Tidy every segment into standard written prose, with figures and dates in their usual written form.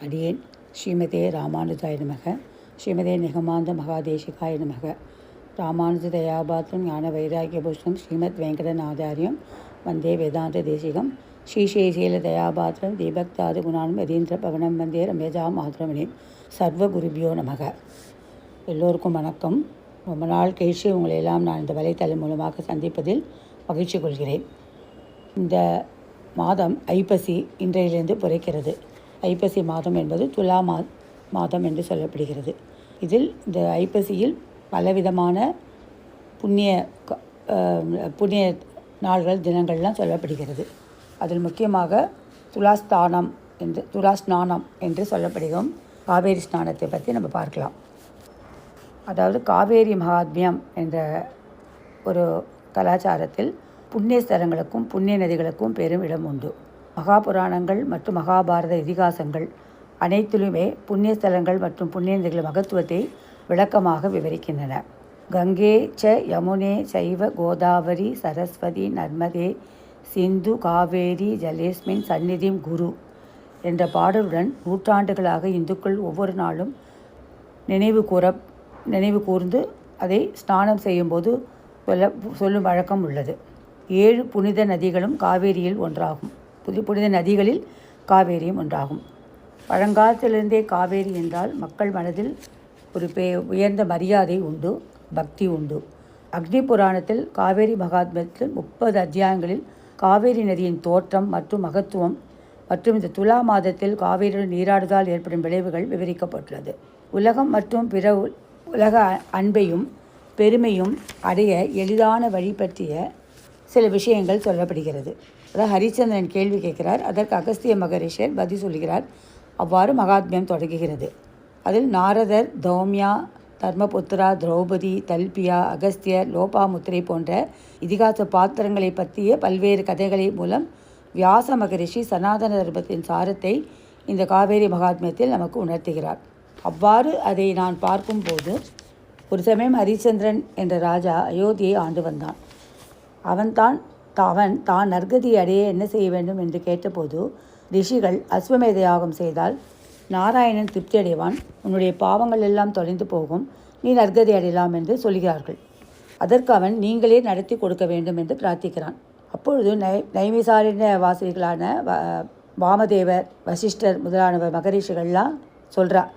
அடியேன் ஸ்ரீமதே ராமானுஜாய நமக. ஸ்ரீமதே நிகமாந்த மகாதேசிகாய நமக. ராமானுஜ தயாபாத்திரம் ஞான வைராக்கியபூஷணம் ஸ்ரீமத் வெங்கடநாதாரியம் வந்தே வேதாந்த தேசிகம். ஸ்ரீசேஷீல தயாபாத்திரம் தீபக்தாது குணானம் யதீந்திர பவனம் வந்தே ரமேஜா மாத்திரமணி. சர்வகுருபியோ நமக. எல்லோருக்கும் வணக்கம். ரொம்ப நாள் கழிச்சு உங்களை எல்லாம் நான் இந்த வலைத்தளம் மூலமாக சந்திப்பதில் மகிழ்ச்சி கொள்கிறேன். இந்த மாதம் ஐப்பசி இன்றையிலிருந்து பிறக்கிறது. ஐப்பசி மாதம் என்பது துலா மாதம் என்று சொல்லப்படுகிறது. இதில் இந்த ஐப்பசியில் பலவிதமான புண்ணிய நாள்கள் தினங்கள்லாம் சொல்லப்படுகிறது. அதில் முக்கியமாக துலா ஸ்நானம் என்று சொல்லப்படுகிறோம். காவேரி ஸ்நானத்தை பற்றி நம்ம பார்க்கலாம். அதாவது காவேரி மகாத்மியம் என்ற ஒரு கலாச்சாரத்தில் புண்ணிய ஸ்தலங்களுக்கும் புண்ணிய நதிகளுக்கும் பெரும் இடம் உண்டு. மகாபுராணங்கள் மற்றும் மகாபாரத இதிகாசங்கள் அனைத்திலுமே புண்ணிய ஸ்தலங்கள் மற்றும் புண்ணிய நதிகளின் மகத்துவத்தை விளக்கமாக விவரிக்கின்றன. கங்கே ச யமுனே சைவ கோதாவரி சரஸ்வதி நர்மதே சிந்து காவேரி ஜலேஸ்மின் சந்நிதிம் குரு என்ற பாடலுடன் நூற்றாண்டுகளாக இந்துக்கள் ஒவ்வொரு நாளும் நினைவு கூர்ந்து அதை ஸ்நானம் செய்யும்போது சொல்லும் வழக்கம் உள்ளது. 7 புனித நதிகளும் காவேரியில் ஒன்றாகும். புனித நதிகளில் காவேரியும் ஒன்றாகும். பழங்காலத்திலிருந்தே காவேரி என்றால் மக்கள் மனதில் ஒரு உயர்ந்த மரியாதை உண்டு, பக்தி உண்டு. அக்னி புராணத்தில் காவேரி மகாத்மியத்தில் 30 அத்தியாயங்களில் காவேரி நதியின் தோற்றம் மற்றும் மகத்துவம் மற்றும் இந்த துலா மாதத்தில் காவேரியுடன் நீராடுவதால் ஏற்படும் விளைவுகள் விவரிக்கப்பட்டுள்ளது. உலகம் மற்றும் பிற உலக அன்பையும் பெருமையும் அடைய எளிதான வழி பற்றிய சில விஷயங்கள் சொல்லப்படுகிறது. அதாவது ஹரிச்சந்திரன் கேள்வி கேட்கிறார், அதற்கு அகஸ்திய மகரிஷர் பதில் சொல்கிறார். அவ்வாறு மகாத்மியம் தொடங்குகிறது. அதில் நாரதர், தௌமியா, தர்மபுத்திரா, திரௌபதி, தல்பியா, அகஸ்தியர், லோபாமுத்திரை போன்ற இதிகாச பாத்திரங்களை பற்றிய பல்வேறு கதைகளை மூலம் வியாச மகரிஷி சனாதன தர்மத்தின் சாரத்தை இந்த காவேரி மகாத்மியத்தில் நமக்கு உணர்த்துகிறார். அவ்வாறு அதை நான் பார்க்கும்போது ஒரு சமயம் ஹரிச்சந்திரன் என்ற ராஜா அயோத்தியை ஆண்டு வந்தான். அவன் தான் நற்கதி அடைய என்ன செய்ய வேண்டும் என்று கேட்டபோது ரிஷிகள் அஸ்வமேத யாகம் செய்தால் நாராயணன் திருப்தி அடைவான், உன்னுடைய பாவங்கள் எல்லாம் தொலைந்து போகும், நீ நற்கதி அடையலாம் என்று சொல்கிறார்கள். அதற்கு அவன் நீங்களே நடத்தி கொடுக்க வேண்டும் என்று பிரார்த்திக்கிறான். அப்பொழுது நைமிசாரண்ய வாசிகளான வாமதேவர், வசிஷ்டர் முதலான மகரிஷிகள்லாம் சொல்கிறார்.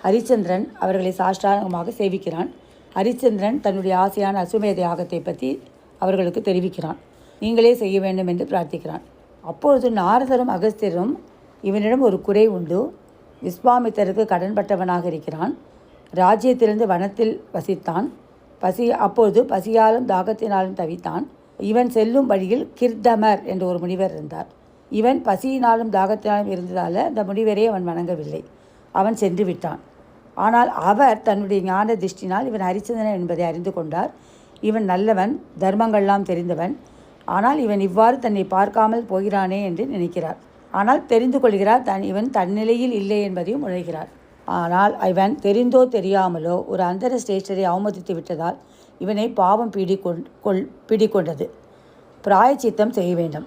ஹரிச்சந்திரன் அவர்களை சாஷ்டாங்கமாக சேவிக்கிறான். ஹரிச்சந்திரன் தன்னுடைய ஆசையான அஸ்வமேத யாகத்தை பற்றி அவர்களுக்கு தெரிவிக்கிறான். நீங்களே செய்ய வேண்டும் என்று பிரார்த்திக்கிறான். அப்பொழுது நாரதரும் அகஸ்தியரும் இவனிடம் ஒரு குறை உண்டு. விஸ்வாமித்தருக்கு கடன்பட்டவனாக இருக்கிறான். ராஜ்யத்திலிருந்து வனத்தில் வசித்தான். அப்பொழுது பசியாலும் தாகத்தினாலும் தவித்தான். இவன் செல்லும் வழியில் கிர்தமர் என்ற ஒரு முனிவர் இருந்தார். இவன் பசியினாலும் தாகத்தினாலும் இருந்ததால் அந்த முனிவரை அவன் வணங்கவில்லை. அவன் சென்று விட்டான். ஆனால் அவர் தன்னுடைய ஞான திருஷ்டினால் இவன் ஹரிச்சந்திரன் என்பதை அறிந்து கொண்டார். இவன் நல்லவன், தர்மங்கள்லாம் தெரிந்தவன். ஆனால் இவன் இவ்வாறு தன்னை பார்க்காமல் போகிறானே என்று நினைக்கிறார். ஆனால் தெரிந்து கொள்கிறார் இவன் தன்னிலையில் இல்லை என்பதையும் உணர்கிறார். ஆனால் இவன் தெரிந்தோ தெரியாமலோ ஒரு அந்தர சிரேஷ்டரை அவமதித்து விட்டதால் இவனை பாவம் பீடிக்கொண்டது. பிராயச்சித்தம் செய்ய வேண்டும்.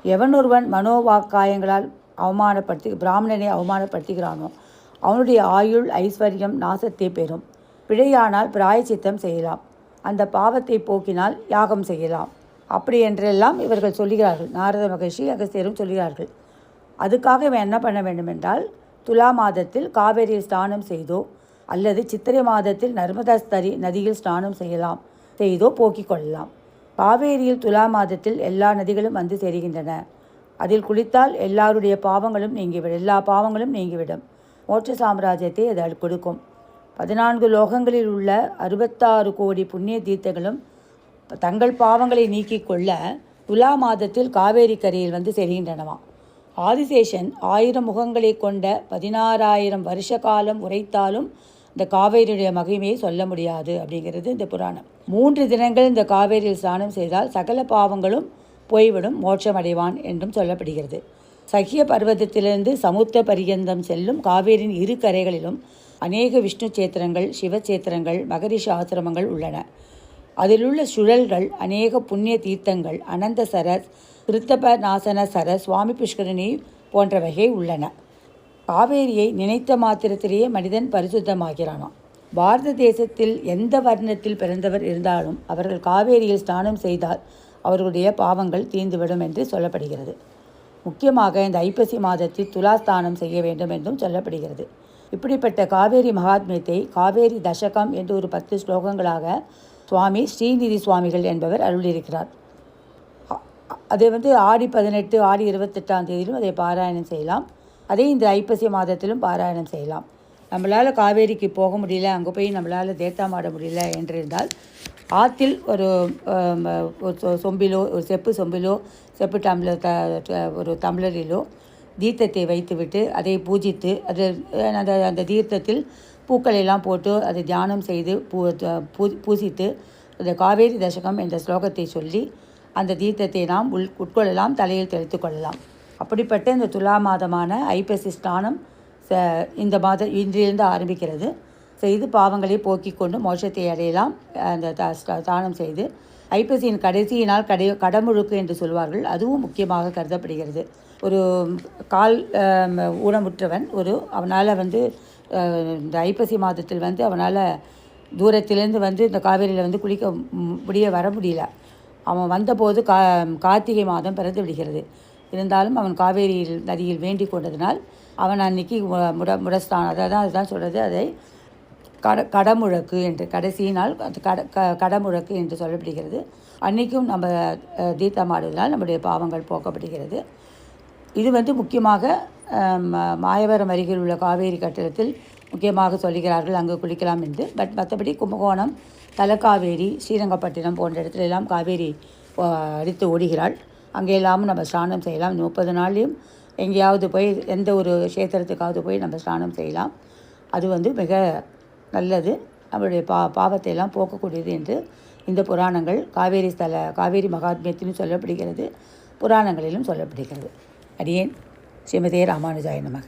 எவனொருவன் மனோவாக்காயங்களால் பிராமணனை அவமானப்படுத்துகிறானோ அவனுடைய ஆயுள் ஐஸ்வர்யம் நாசத்தை பெறும். பிழையானால் பிராயச்சித்தம் செய்யலாம். அந்த பாவத்தை போக்கினால் யாகம் செய்யலாம். அப்படி என்றெல்லாம் இவர்கள் சொல்கிறார்கள். நாரத மகர்ஷி அகஸ்தியரும் சொல்கிறார்கள். அதுக்காக இவன் என்ன பண்ண வேண்டும் என்றால் துலா மாதத்தில் காவேரியில் ஸ்நானம் செய்தோ அல்லது சித்திரை மாதத்தில் நர்மதா நதியில் ஸ்நானம் செய்தோ போக்கிக் கொள்ளலாம். காவேரியில் துலா மாதத்தில் எல்லா நதிகளும் வந்து சேருகின்றன. அதில் குளித்தால் எல்லா பாவங்களும் நீங்கிவிடும். மோட்ச சாம்ராஜ்யத்தை அது கொடுக்கும். 14 லோகங்களில் உள்ள 66 கோடி புண்ணிய தீர்த்தங்களும் தங்கள் பாவங்களை நீக்கிக் கொள்ள துலா மாதத்தில் காவேரி கரையில் வந்து செல்கின்றனவாம். ஆதிசேஷன் 1000 முகங்களை கொண்ட 16,000 வருஷ காலம் உரைத்தாலும் இந்த காவேரியுடைய மகிமையை சொல்ல முடியாது அப்படிங்கிறது இந்த புராணம். 3 தினங்கள் இந்த காவேரியில் ஸ்நானம் செய்தால் சகல பாவங்களும் போய்விடும், மோட்சம் அடைவான் என்றும் சொல்லப்படுகிறது. சகிய பர்வதத்திலிருந்து சமுத்திர பரியந்தம் செல்லும் காவேரியின் 2 கரைகளிலும் அநேக விஷ்ணு சேத்திரங்கள், சிவச்சேத்திரங்கள், மகரிஷி ஆசிரமங்கள் உள்ளன. அதிலுள்ள சுழல்கள் அநேக புண்ணிய தீர்த்தங்கள், அனந்த சரஸ், கிருத்தப நாசன சரஸ், சுவாமி புஷ்கரணி போன்றவைகள் உள்ளன. காவேரியை நினைத்த மாத்திரத்திலேயே மனிதன் பரிசுத்தமாகிறானாம். பாரத தேசத்தில் எந்த வர்ணத்தில் பிறந்தவர் இருந்தாலும் அவர்கள் காவேரியில் ஸ்நானம் செய்தால் அவர்களுடைய பாவங்கள் தீர்ந்துவிடும் என்று சொல்லப்படுகிறது. முக்கியமாக இந்த ஐப்பசி மாதத்தில் துலாஸ்தானம் செய்ய வேண்டும் என்றும் சொல்லப்படுகிறது. இப்படிப்பட்ட காவேரி மகாத்மியத்தை காவேரி தசகம் என்று ஒரு 10 ஸ்லோகங்களாக சுவாமி ஸ்ரீநிதி சுவாமிகள் என்பவர் அருளியிருக்கிறார். அதை ஆடி 18, ஆடி 28ஆம் தேதியிலும் அதை பாராயணம் செய்யலாம். அதே இந்த ஐப்பசி மாதத்திலும் பாராயணம் செய்யலாம். நம்மளால் காவேரிக்கு போக முடியல, அங்கே போய் நம்மளால் தேத்தாமாட முடியல என்றிருந்தால் ஆற்றில் ஒரு சொம்பிலோ, ஒரு செப்பு சொம்பிலோ, செப்பு டம்ளர் ஒரு டம்ளரிலோ தீர்த்தத்தை வைத்துவிட்டு அதை பூஜித்து அந்த தீர்த்தத்தில் பூக்களை எல்லாம் போட்டு அதை தியானம் செய்து பூசித்து அந்த காவேரி தசகம் என்ற ஸ்லோகத்தை சொல்லி அந்த தீர்த்தத்தை நாம் உட்கொள்ளலாம், தலையில் தெளித்து கொள்ளலாம். அப்படிப்பட்ட இந்த துலா மாதமான ஐப்பசி ஸ்நானம் இந்த இன்றிலிருந்து ஆரம்பிக்கிறது. செய்து பாவங்களை போக்கிக் கொண்டு மோட்சத்தை அடையலாம். அந்த ஸ்நானம் செய்து ஐப்பசியின் கடைசி நாள் கடமுழுக்கு என்று சொல்வார்கள். அதுவும் முக்கியமாக கருதப்படுகிறது. ஒரு கால் ஊனமுற்றவன் அவனால் இந்த ஐப்பசி மாதத்தில் அவனால் தூரத்திலேருந்து இந்த காவேரியில் குளிக்க வர முடியல. அவன் வந்தபோது கார்த்திகை மாதம் பிறந்து விடுகிறது. இருந்தாலும் அவன் காவேரி நதியில் வேண்டிக் கொண்டதினால் அவன் அன்னைக்கு முடஸ்தான், அதுதான் சொல்கிறது. அதை கடமுழக்கு என்று கடைசி நாள் கடமுழக்கு என்று சொல்லப்படுகிறது. அன்றைக்கும் நம்ம தீர்த்தமாடுவதால் நம்முடைய பாவங்கள் போக்கப்படுகிறது. இது முக்கியமாக மாயவரம் அருகில் உள்ள காவேரி கட்டிடத்தில் முக்கியமாக சொல்லுகிறார்கள், அங்கு குளிக்கலாம் என்று. மற்றபடி கும்பகோணம், தலக்காவேரி, ஸ்ரீரங்கப்பட்டினம் போன்ற இடத்துலெல்லாம் காவேரி அடித்து ஓடுகிறாள். அங்கெல்லாமும் நம்ம ஸ்நானம் செய்யலாம். 30 நாள்லையும் எங்கேயாவது போய் எந்த ஒரு க்ஷேத்திரத்துக்காவது போய் நம்ம ஸ்நானம் செய்யலாம். அது மிக நல்லது, நம்மளுடைய பாவத்தை எல்லாம் போக்கக்கூடியது என்று இந்த புராணங்கள் காவேரி மகாத்மியத்திலும் சொல்லப்படுகிறது, புராணங்களிலும் சொல்லப்படுகிறது. அடியேன் ஸ்ரீமதே ராமானுஜாய நமக.